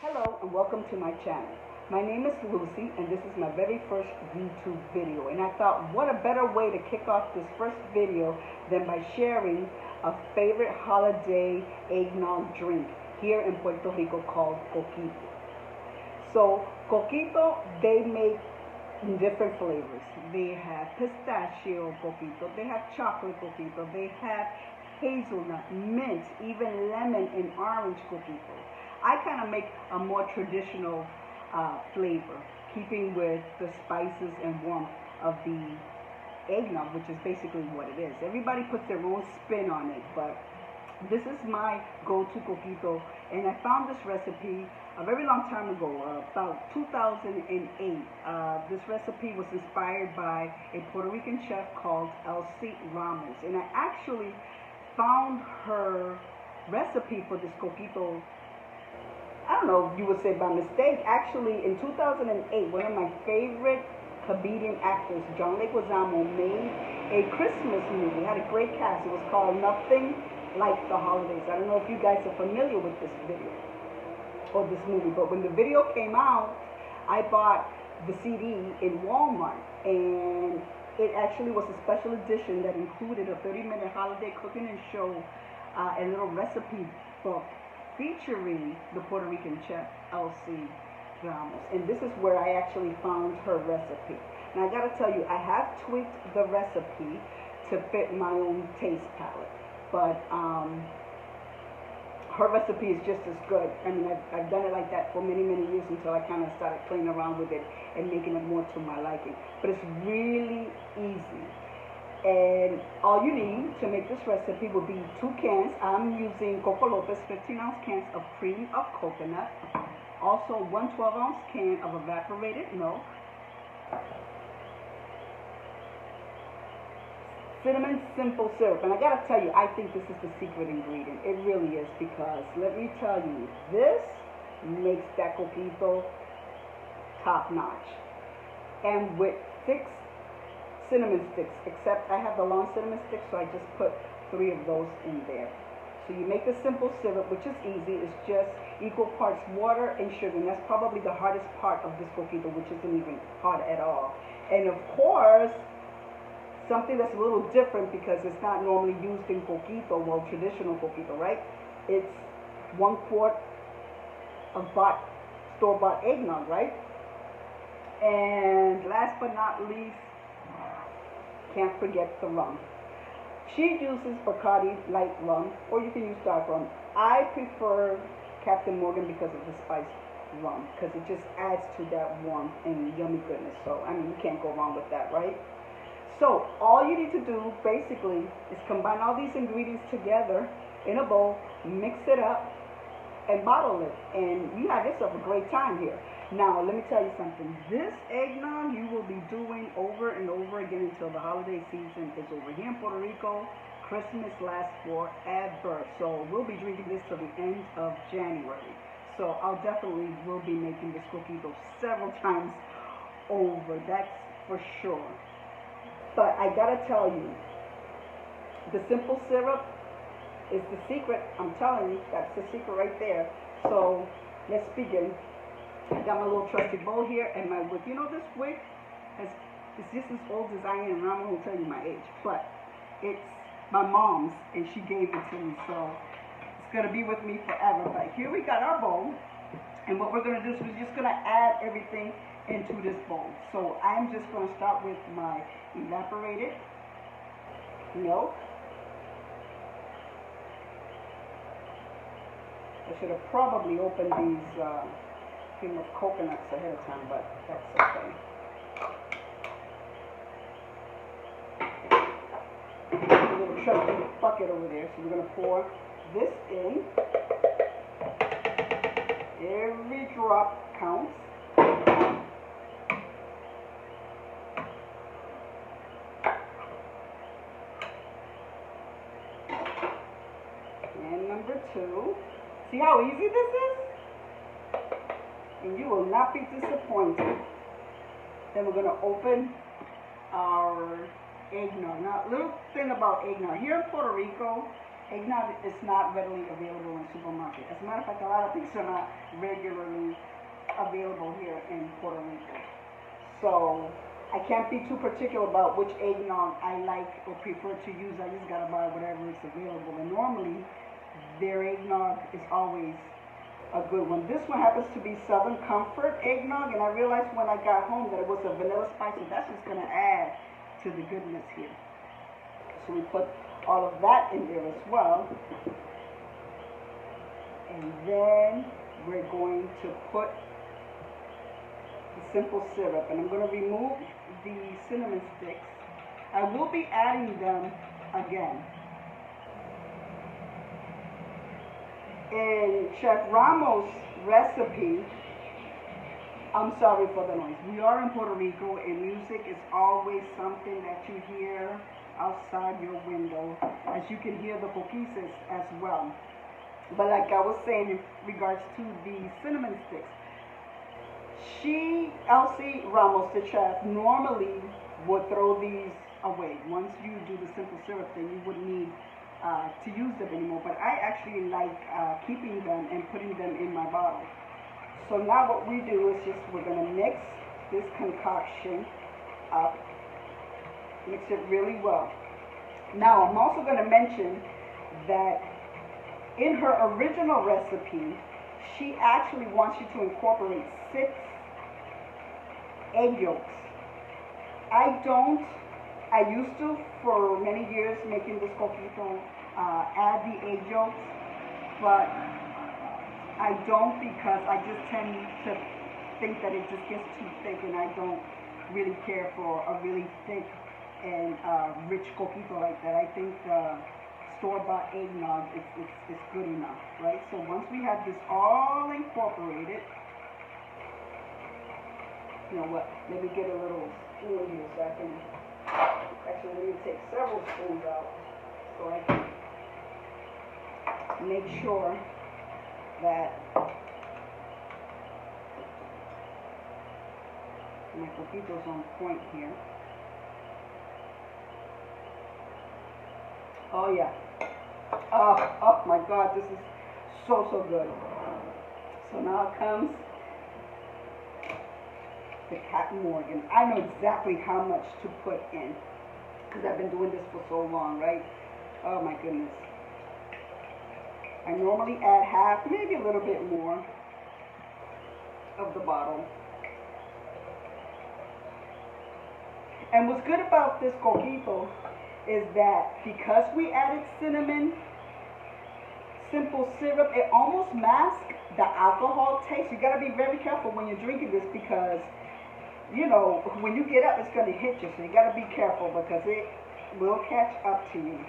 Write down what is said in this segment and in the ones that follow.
Hello and welcome to my channel. My name is Lucy and this is my very first YouTube video, and I thought what a better way to kick off this first video than by sharing a favorite holiday eggnog drink here in Puerto Rico called Coquito. So Coquito, they make different flavors. They have pistachio Coquito, they have chocolate Coquito, they have hazelnut, mint, even lemon and orange Coquito. I kind of make a more traditional flavor, keeping with the spices and warmth of the eggnog, which is basically what it is. Everybody puts their own spin on it, but this is my go-to Coquito, and I found this recipe a very long time ago, about 2008. This recipe was inspired by a Puerto Rican chef called Elcie Ramos, and I actually found her recipe for this Coquito, I don't know if you would say by mistake. Actually, in 2008, one of my favorite comedian actors, John Leguizamo, made a Christmas movie. It had a great cast. It was called Nothing Like the Holidays. I don't know if you guys are familiar with this video or this movie, but when the video came out, I bought the CD in Walmart, and it actually was a special edition that included a 30-minute holiday cooking and show, a little recipe book featuring the Puerto Rican chef Elcie Ramos, and this is where I actually found her recipe. Now I gotta tell you, I have tweaked the recipe to fit my own taste palette, but her recipe is just as good. I mean, I've done it like that for many years until I kind of started playing around with it and making it more to my liking. But it's really easy. And all you need to make this recipe will be 2 cans. I'm using Coco Lopez 15-ounce cans of cream of coconut. Also 1 12-ounce can of evaporated milk. Cinnamon simple syrup. And I gotta tell you, I think this is the secret ingredient. It really is, because let me tell you, this makes that Coquito top notch. And with 6 cinnamon sticks, except I have the long cinnamon sticks, so I just put 3 of those in there. So you make the simple syrup, which is easy. It's just equal parts water and sugar, and that's probably the hardest part of this Coquito, which isn't even hard at all. And of course, something that's a little different, because it's not normally used in Coquito, well, traditional Coquito, right? It's 1 quart of store-bought eggnog, right? And last but not least, can't forget the rum. She uses Bacardi light rum, or you can use dark rum. I prefer Captain Morgan because of the spiced rum, because it just adds to that warmth and yummy goodness. So, I mean, you can't go wrong with that, right? So, all you need to do, basically, is combine all these ingredients together in a bowl, mix it up, and bottle it. And you have yourself a great time here. Now, let me tell you something. This eggnog you will be doing over and over again until the holiday season is over. Here in Puerto Rico, Christmas lasts forever. So we'll be drinking this till the end of January. So I'll definitely will be making this Coquito several times over. That's for sure. But I gotta tell you, the simple syrup is the secret. I'm telling you, that's the secret right there. So let's begin. I got my little trusty bowl here and my wick. You know, this wick it's just this old design, and I'm not going to tell you my age, but it's my mom's, and she gave it to me, so it's going to be with me forever. But here we got our bowl, and what we're going to do is we're just going to add everything into this bowl. So I'm just going to start with my evaporated milk. I should have probably opened these cream of coconuts ahead of time, but that's okay. A little trusty bucket over there, so we're going to pour this in. Every drop counts. And number 2. See how easy this is? And you will not be disappointed. Then we're going to open our eggnog. Now, little thing about eggnog. Here in Puerto Rico Eggnog is not readily available in supermarkets. As a matter of fact, a lot of things are not regularly available here in Puerto Rico. So I can't be too particular about which eggnog I like or prefer to use. I just gotta buy whatever is available. And normally, their eggnog is always a good one. This one happens to be Southern Comfort eggnog, and I realized when I got home that it was a vanilla spice, so that's just gonna add to the goodness here. So we put all of that in there as well. And then we're going to put the simple syrup, and I'm going to remove the cinnamon sticks. I will be adding them again. In Chef Ramos' recipe, I'm sorry for the noise. We are in Puerto Rico, and music is always something that you hear outside your window, as you can hear the coquillas as well. But like I was saying in regards to the cinnamon sticks, Elcie Ramos, the chef, normally would throw these away. Once you do the simple syrup, then you wouldn't need to use them anymore. But I actually like keeping them and putting them in my bottle. So now what we do is we're going to mix this concoction up. Mix it really well. Now I'm also going to mention that in her original recipe, she actually wants you to incorporate 6 egg yolks. I don't. I used to, for many years, making this coquito, add the egg yolks, but I don't, because I just tend to think that it just gets too thick, and I don't really care for a really thick and rich coquito like that. I think store-bought eggnog is good enough, right? So once we have this all incorporated, you know what, let me get a little spoon here so I can, actually let me take several spoons out so I can make sure that my coquito's on point here. Oh yeah. Oh my God, this is so good. So now comes the Captain Morgan. I know exactly how much to put in, because I've been doing this for so long, right? Oh my goodness. I normally add half, maybe a little bit more of the bottle. And what's good about this coquito is that because we added cinnamon, simple syrup, it almost masks the alcohol taste. You got to be very careful when you're drinking this, because, you know, when you get up, it's going to hit you. So you got to be careful, because it will catch up to you.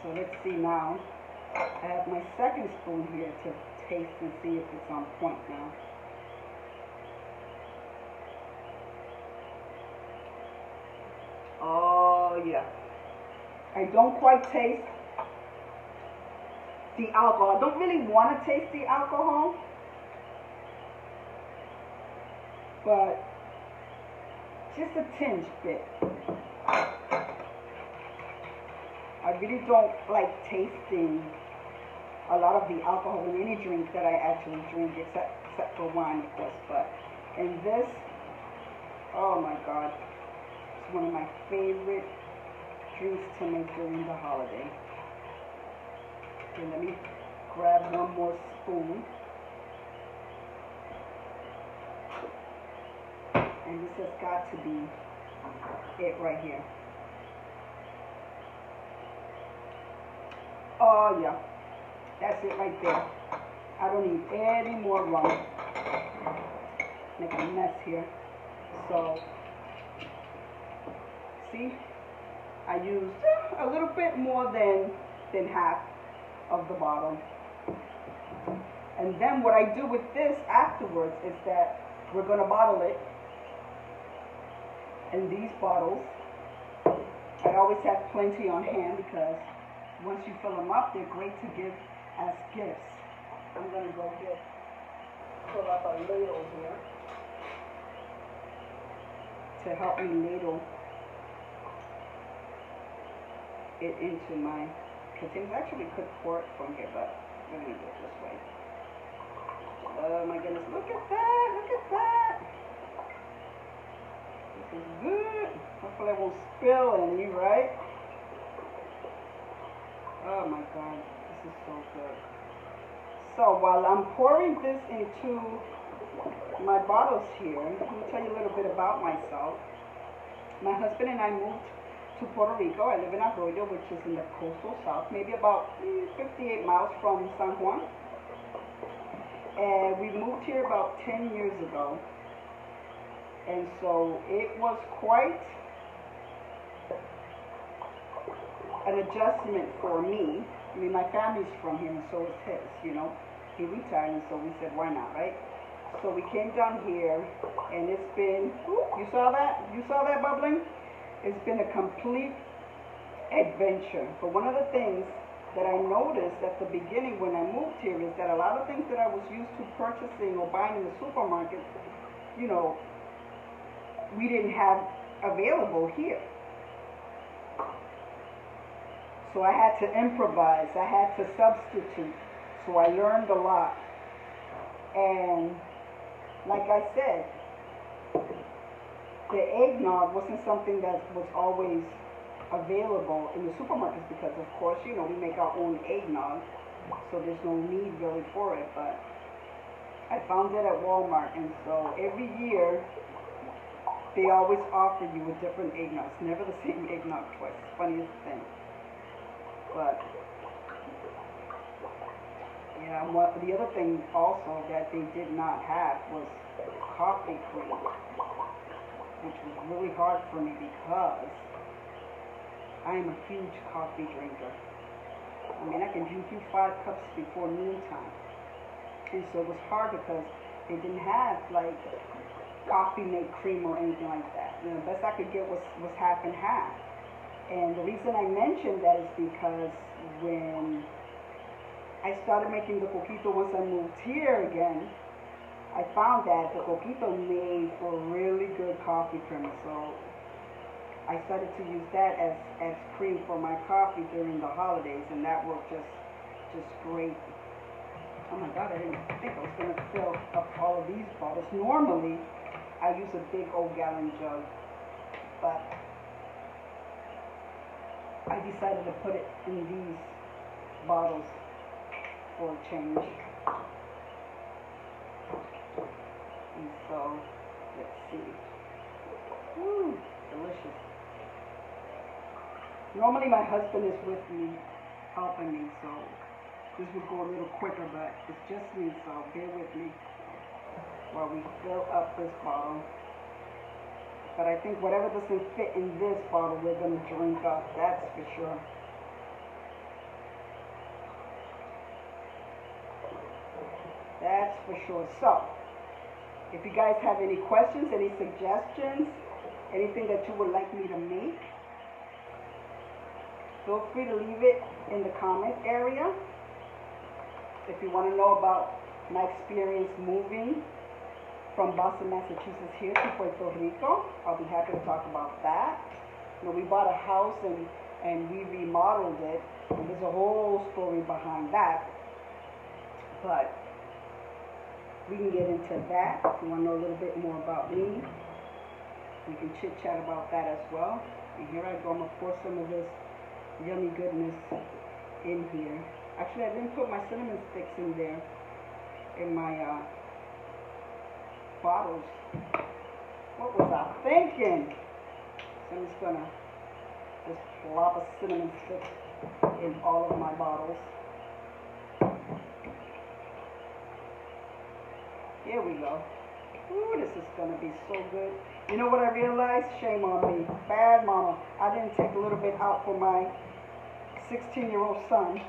So let's see now. I have my second spoon here to taste and see if it's on point now. Oh yeah. I don't quite taste the alcohol. I don't really want to taste the alcohol, but just a tinge bit. I really don't like tasting a lot of the alcohol in any drink that I actually drink, except for wine, of course. But in this, oh my God. One of my favorite drinks to make during the holiday. Okay, let me grab one more spoon. And this has got to be it right here. Oh yeah, that's it right there. I don't need any more rum. Make a mess here. So see, I used a little bit more than half of the bottle. And then what I do with this afterwards is that we're going to bottle it in these bottles. I always have plenty on hand, because once you fill them up, they're great to give as gifts. I'm going to go pull up a ladle here to help me ladle it into my containers. I actually could pour it from here, but we're going to do it this way. Oh my goodness, look at that, look at that. This is good. Hopefully I won't spill any, right? Oh my God, this is so good. So while I'm pouring this into my bottles here, let me tell you a little bit about myself. My husband and I moved to Puerto Rico. I live in Arroyo, which is in the coastal south, maybe about 58 miles from San Juan. And we moved here about 10 years ago. And so it was quite an adjustment for me. I mean, my family's from here, and so is his, you know. He retired, and so we said, why not, right? So we came down here, and it's been, you saw that? You saw that bubbling? It's been a complete adventure. But one of the things that I noticed at the beginning when I moved here is that a lot of things that I was used to purchasing or buying in the supermarket, you know, we didn't have available here. So I had to improvise. I had to substitute. So I learned a lot. And like I said, the eggnog wasn't something that was always available in the supermarkets because, of course, you know, we make our own eggnog, so there's no need really for it. But I found it at Walmart, and so every year they always offer you a different eggnog. It's never the same eggnog twice. It's the funniest thing. But yeah, the other thing also that they did not have was coffee cream, which was really hard for me because I am a huge coffee drinker. I mean, I can drink you 5 cups before noontime. And so it was hard because they didn't have like coffee made cream or anything like that. You know, the best I could get was half and half. And the reason I mentioned that is because when I started making the coquito once I moved here again, I found that the coquito made for really good coffee cream. So I started to use that as cream for my coffee during the holidays, and that worked just great. Oh my God, I didn't think I was going to fill up all of these bottles. Normally, I use a big old gallon jug, but I decided to put it in these bottles for a change. And so, let's see. Woo, delicious. Normally my husband is with me, helping me, so this would go a little quicker, but it's just me, so bear with me while we fill up this bottle. But I think whatever doesn't fit in this bottle, we're going to drink up, that's for sure. That's for sure. So, if you guys have any questions, any suggestions, anything that you would like me to make, feel free to leave it in the comment area. If you want to know about my experience moving from Boston, Massachusetts here to Puerto Rico, I'll be happy to talk about that. You know, we bought a house and we remodeled it, and there's a whole story behind that. But we can get into that. If you want to know a little bit more about me, we can chit chat about that as well. And here I go, I'm going to pour some of this yummy goodness in here. Actually, I didn't put my cinnamon sticks in there in my bottles. What was I thinking? So I'm just going to just plop a cinnamon stick in all of my bottles. Here we go. Ooh, this is going to be so good. You know what I realized? Shame on me. Bad mama. I didn't take a little bit out for my 16-year-old son,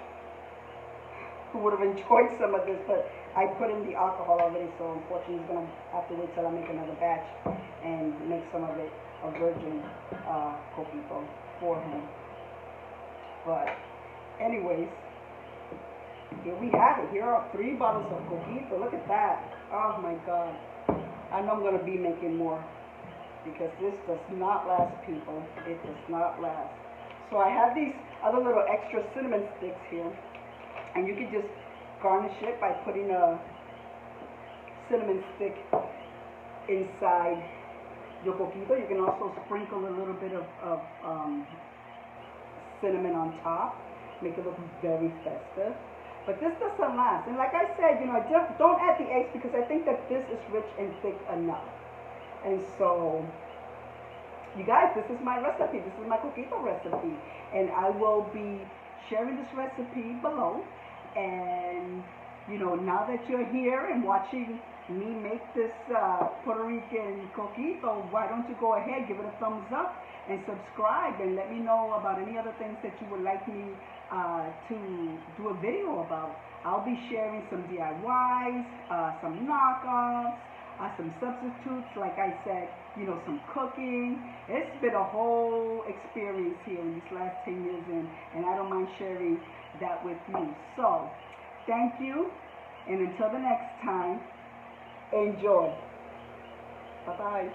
who would have enjoyed some of this, but I put in the alcohol already, so unfortunately he's going to have to wait till I make another batch and make some of it a virgin coquito for him. But anyways, here we have it. Here are 3 bottles of coquito. Look at that. Oh my God. I know I'm going to be making more because this does not last, people. It does not last. So I have these other little extra cinnamon sticks here, and you can just garnish it by putting a cinnamon stick inside your coquito. You can also sprinkle a little bit of cinnamon on top, make it look very festive. But this doesn't last. And like I said, you know, don't add the eggs because I think that this is rich and thick enough. And so, you guys, this is my recipe. This is my coquito recipe. And I will be sharing this recipe below. And, you know, now that you're here and watching me make this Puerto Rican coquito, why don't you go ahead, give it a thumbs up, and subscribe, and let me know about any other things that you would like me to do a video about. I'll be sharing some DIYs, some knockoffs, some substitutes, like I said, you know, some cooking. It's been a whole experience here in these last 10 years, and I don't mind sharing that with you. So, thank you, and until the next time, enjoy. Bye-bye.